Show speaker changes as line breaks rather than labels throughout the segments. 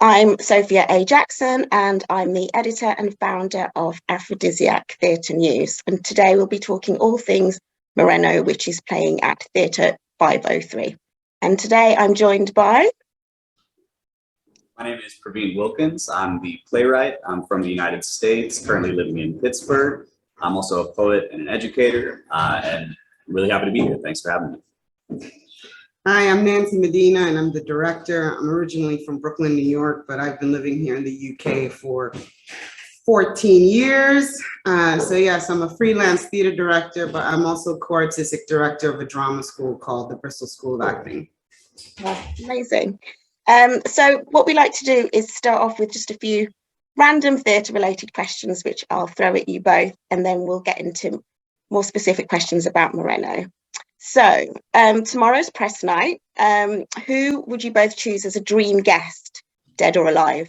I'm Sophia A Jackson, and I'm the editor and founder of Afridiziak Theatre News. And today we'll be talking all things Moreno, which is playing at Theatre 503. And today I'm joined by...
My name is Pravin Wilkins. I'm the playwright. I'm from the United States, currently living in Pittsburgh. I'm also a poet and an educator, and I'm really happy to be here. Thanks for having me.
Hi, I'm Medina, and I'm the director. I'm originally from Brooklyn, New York, but I've been living here in the UK for 14 years. So yes, I'm a freelance theater director, but I'm also co-artistic director of a drama school called the Bristol School of Acting.
Oh, amazing. So what we like to do is start off with just a few random theatre related questions, which I'll throw at you both, and then we'll get into more specific questions about Moreno. So tomorrow's press night. Who would you both choose as a dream guest, dead or alive?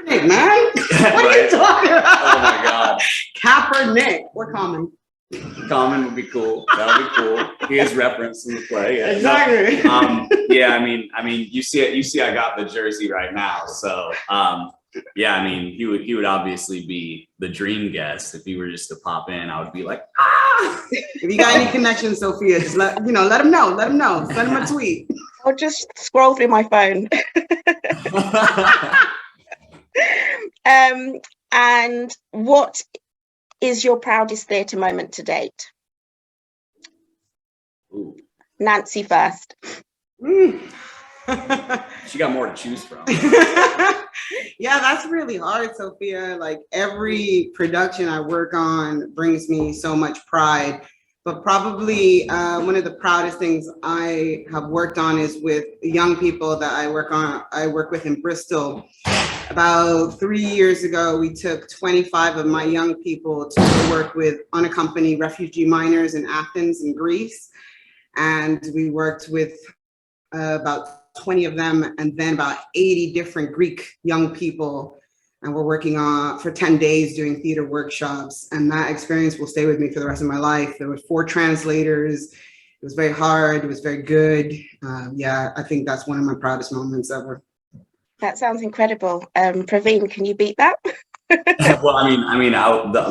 Kaepernick, man. What are you talking about?
Oh my God.
Kaepernick. We're Common.
Common would be cool. That would be cool. He is referenced in the play. Yeah.
Exactly.
Yeah, I mean, you see it. You see, I got the jersey right now. So, yeah, I mean, he would obviously be the dream guest. If he were just to pop in, I would be like, ah.
If you got any connections, Sophia, just let him know. Let him know. Send him a tweet.
I'll just scroll through my phone. And what is your proudest theatre moment to date?
Ooh.
Nancy first.
She got more to choose from.
Yeah, that's really hard, Sophia. Like every production I work on brings me so much pride. But probably one of the proudest things I have worked on is with young people that I work with in Bristol. About 3 years ago, we took 25 of my young people to work with unaccompanied refugee minors in Athens in Greece. And we worked with about 20 of them and then about 80 different Greek young people. And we're working on for 10 days doing theater workshops. And that experience will stay with me for the rest of my life. There were 4 translators. It was very hard. It was very good. Yeah, I think that's one of my proudest moments ever.
That sounds incredible. Pravin, can you beat that?
Well,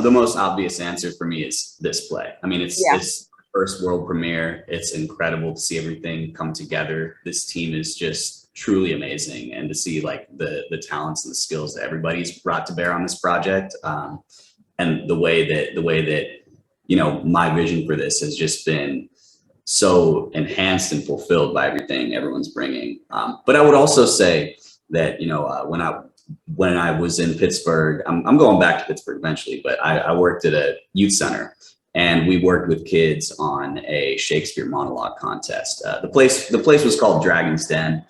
the most obvious answer for me is this play. I mean, it's first world premiere. It's incredible to see everything come together. This team is just truly amazing, and to see like the talents and the skills that everybody's brought to bear on this project, and the way that my vision for this has just been so enhanced and fulfilled by everything everyone's bringing. But I would also say that when I was in Pittsburgh, I'm going back to Pittsburgh eventually, but I worked at a youth center, and we worked with kids on a Shakespeare monologue contest. The place was called Dragon's Den,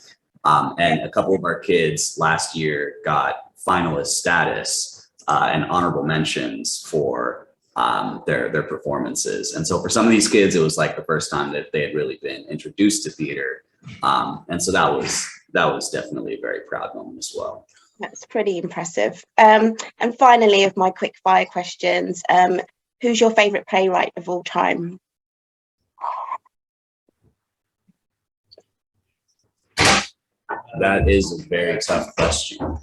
and a couple of our kids last year got finalist status and honorable mentions for their performances. And so for some of these kids, it was like the first time that they had really been introduced to theater, and so that was definitely a very proud moment as well.
That's pretty impressive. And finally, of my quick fire questions, who's your favorite playwright of all time?
That is a very tough question.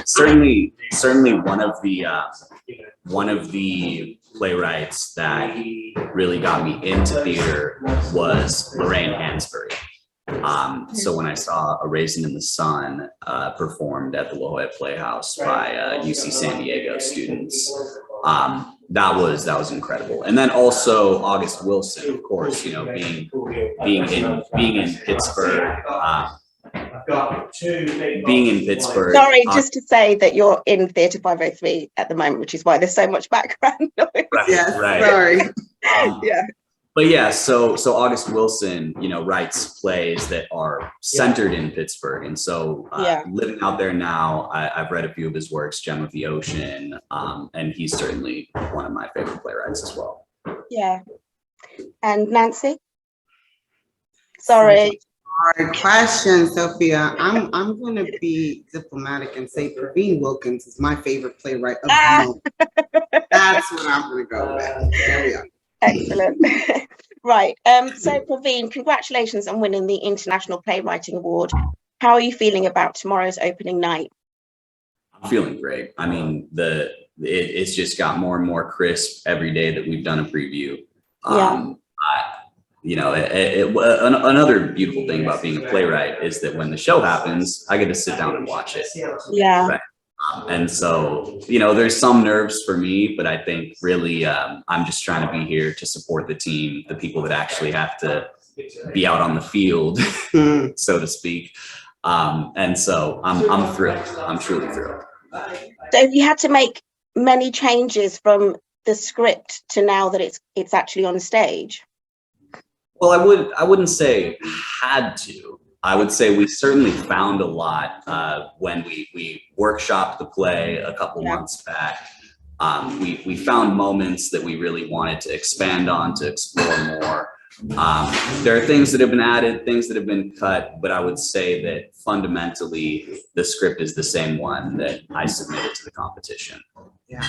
Certainly one of the playwrights that really got me into theater was Lorraine Hansberry. So when I saw A Raisin in the Sun performed at the La Jolla Playhouse by UC San Diego students, that was incredible. And then also August Wilson, of course, being in Pittsburgh. Being in Pittsburgh.
Sorry, just to say that you're in Theatre 503 at the moment, which is why there's so much background noise.
Right,
Yes,
right.
Sorry.
Yeah.
But yeah, so August Wilson, writes plays that are centered in Pittsburgh, and so living out there now, I've read a few of his works, Gem of the Ocean, and he's certainly one of my favorite playwrights as well.
Yeah. And Nancy? Sorry.
Hard question, Sophia. I'm going to be diplomatic and say Pravin Wilkins is my favorite playwright of the moment. That's what I'm going to go with. There we are.
Excellent. Right. So Pravin, congratulations on winning the International Playwriting Award How are you feeling about tomorrow's opening night?
I'm feeling great. I mean, it's just got more and more crisp every day that we've done a preview. Another beautiful thing about being a playwright is that when the show happens, I get to sit down and watch it.
Yeah.
Right? And so, there's some nerves for me, but I think really I'm just trying to be here to support the team, the people that actually have to be out on the field, so to speak. And so I'm thrilled. I'm truly thrilled.
So have you had to make many changes from the script to now that it's actually on stage?
Well, I wouldn't say had to. I would say we certainly found a lot when we workshopped the play a couple months back. We found moments that we really wanted to expand on, to explore more. There are things that have been added, things that have been cut, but I would say that fundamentally the script is the same one that I submitted to the competition.
Yeah.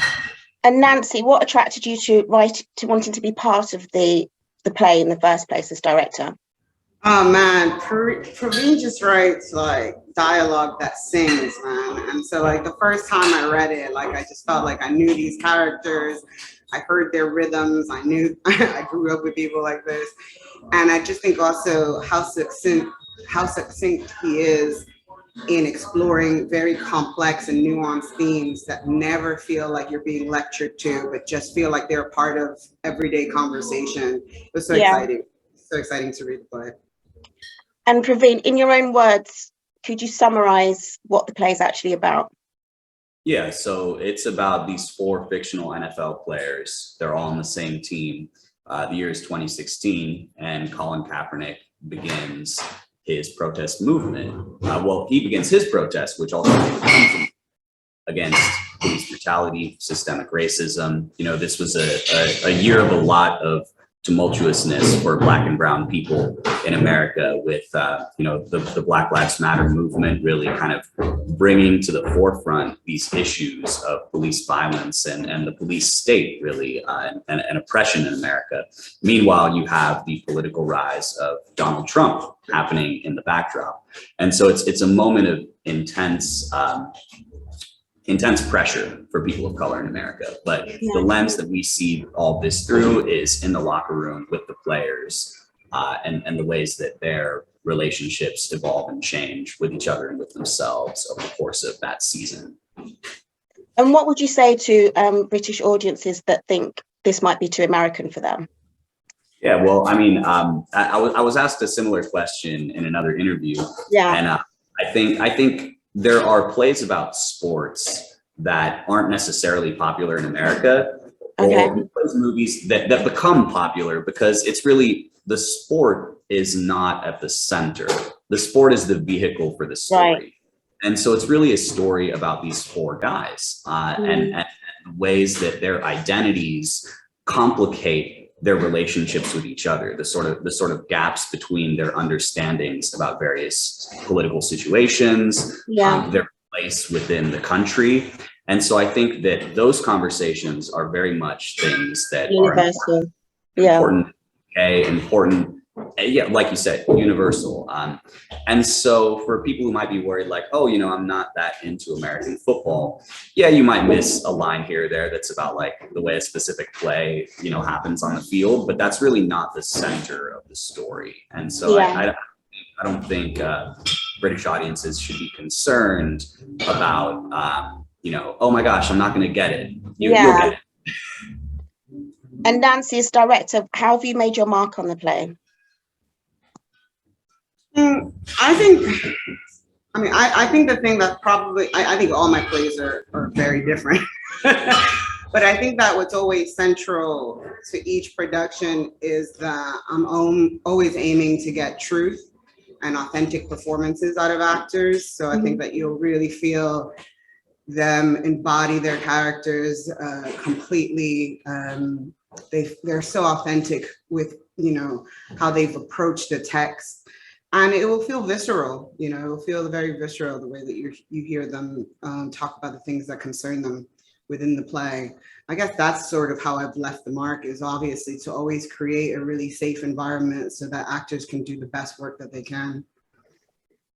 And Nancy, what attracted you to wanting to be part of the play in the first place as director?
Oh man, Pravin just writes like dialogue that sings, man. And so like the first time I read it, like I just felt like I knew these characters. I heard their rhythms. I knew I grew up with people like this. And I just think also how succinct he is in exploring very complex and nuanced themes that never feel like you're being lectured to, but just feel like they're part of everyday conversation. It was so exciting. So exciting to read the play.
And Pravin, in your own words, could you summarize what the play is actually about?
Yeah, so it's about these 4 fictional NFL players. They're all on the same team. The year is 2016, and Colin Kaepernick begins his protest movement. He begins his protest, which also against police brutality, systemic racism. This was a year of a lot of tumultuousness for Black and brown people in America, with the Black Lives Matter movement really kind of bringing to the forefront these issues of police violence and the police state really and oppression in America. Meanwhile, you have the political rise of Donald Trump happening in the backdrop, and so it's a moment of intense pressure for people of color in America. But the lens that we see all this through is in the locker room with the players and the ways that their relationships evolve and change with each other and with themselves over the course of that season.
And what would you say to British audiences that think this might be too American for them?
Yeah, well, I mean, I was asked a similar question in another interview.
Yeah.
And I think there are plays about sports that aren't necessarily popular in America, or movies that become popular because it's really the sport is not at the center. The sport is the vehicle for the story. Right. And so it's really a story about these 4 guys and ways that their identities complicate their relationships with each other, the sort of gaps between their understandings about various political situations, their place within the country. And so I think that those conversations are very much things that
universal.
Important, like you said, universal. And so for people who might be worried, like, I'm not that into American football. Yeah, you might miss a line here or there that's about like the way a specific play, happens on the field, but that's really not the center of the story. And so I don't think British audiences should be concerned about, oh my gosh, I'm not going to get it. You'll get it.
And Nancy, as director, how have you made your mark on the play?
I think the thing that probably, I think all my plays are very different. But I think that what's always central to each production is that I'm always aiming to get truth and authentic performances out of actors. So I think that you'll really feel them embody their characters completely. They're so authentic with, how they've approached the text. And it will feel visceral, it will feel very visceral the way that you hear them talk about the things that concern them within the play. I guess that's sort of how I've left the mark, is obviously to always create a really safe environment so that actors can do the best work that they can.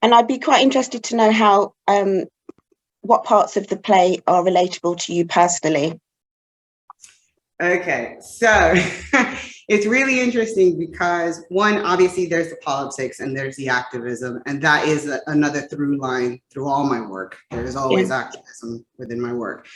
And I'd be quite interested to know how, what parts of the play are relatable to you personally.
Okay, so it's really interesting because one, obviously there's the politics and there's the activism, and that is another through line through all my work. There's always activism within my work.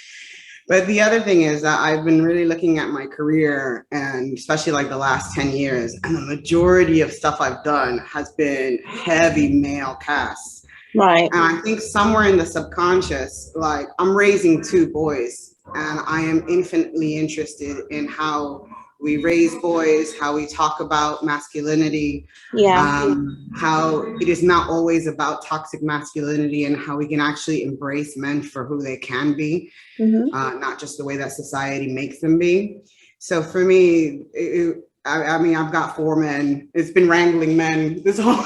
But the other thing is that I've been really looking at my career, and especially like the last 10 years, and the majority of stuff I've done has been heavy male casts.
Right.
And I think somewhere in the subconscious, like I'm raising 2 boys, and I am infinitely interested in how we raise boys, how we talk about masculinity, how it is not always about toxic masculinity, and how we can actually embrace men for who they can be, not just the way that society makes them be. So for me, I mean, I've got 4 men. It's been wrangling men this whole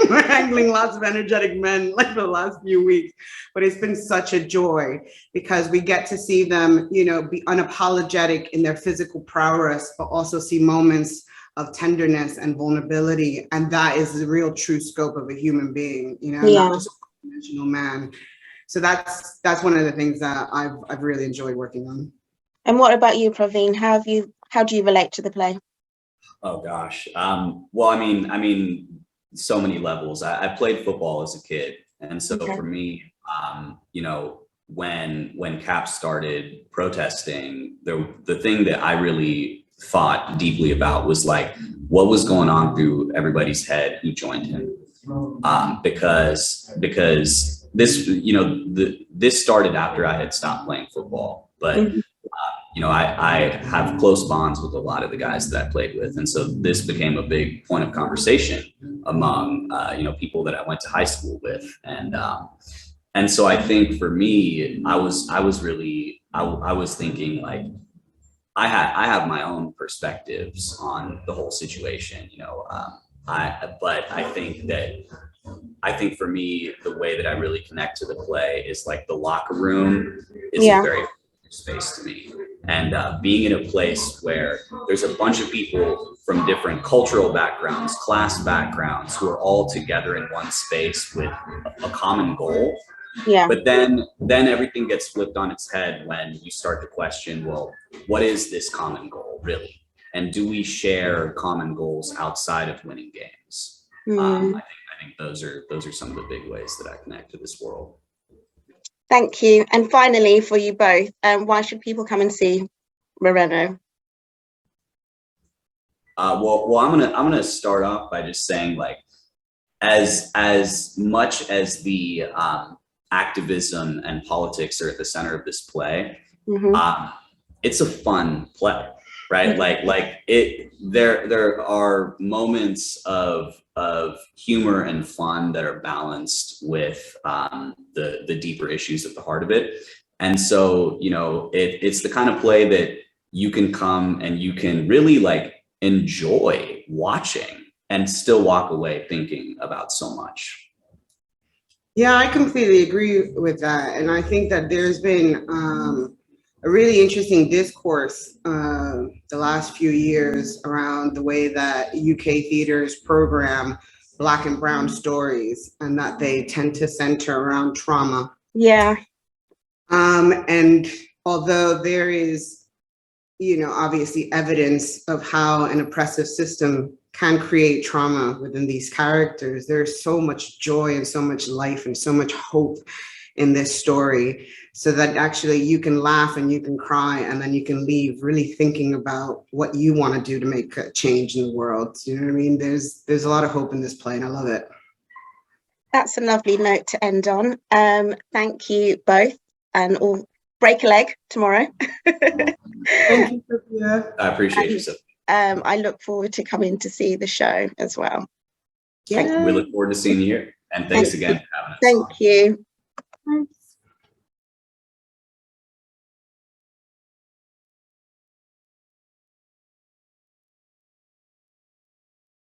wrangling lots of energetic men like the last few weeks, but it's been such a joy because we get to see them, you know, be unapologetic in their physical prowess, but also see moments of tenderness and vulnerability, and that is the real true scope of a human being, you know, not just a one-dimensional man. So that's one of the things that I've really enjoyed working on.
And what about you, Pravin? How do you relate to the play?
Oh gosh. Well, I mean, so many levels. I played football as a kid, and so for me, you know, when Cap started protesting, the thing that I really thought deeply about was like what was going on through everybody's head who joined him, because this, you know, this started after I had stopped playing football, but. You know, I have close bonds with a lot of the guys that I played with. And so this became a big point of conversation among, you know, people that I went to high school with. And so I think for me, I was thinking like, I have my own perspectives on the whole situation, you know, but I think for me, the way that I really connect to the play is like the locker room is a very space to me. And being in a place where there's a bunch of people from different cultural backgrounds, class backgrounds, who are all together in one space with a common goal. Yeah. But then everything gets flipped on its head when you start to question, well, what is this common goal really? And do we share common goals outside of winning games? I think those are some of the big ways that I connect to this world.
Thank you. And finally, for you both, why should people come and see Moreno?
Well, I'm gonna start off by just saying, like, as much as the activism and politics are at the center of this play, it's a fun play, right? There are moments of humor and fun that are balanced with the deeper issues at the heart of it. And so, you know, it's the kind of play that you can come and you can really like enjoy watching and still walk away thinking about so much.
Yeah, I completely agree with that. And I think that there's been a really interesting discourse the last few years around the way that UK theaters program Black and brown stories, and that they tend to center around trauma.
Yeah.
And although there is, you know, obviously evidence of how an oppressive system can create trauma within these characters, there's so much joy and so much life and so much hope in this story, so that actually you can laugh and you can cry, and then you can leave really thinking about what you want to do to make a change in the world. You know what I mean? There's a lot of hope in this play, and I love it.
That's a lovely note to end on. Thank you both, and all break a leg tomorrow.
Thank you, Sophia.
I appreciate you, Sophia.
I look forward to coming to see the show as well.
Yeah.
We look forward to seeing you here, and thanks again for having us.
Thank you.
Thanks.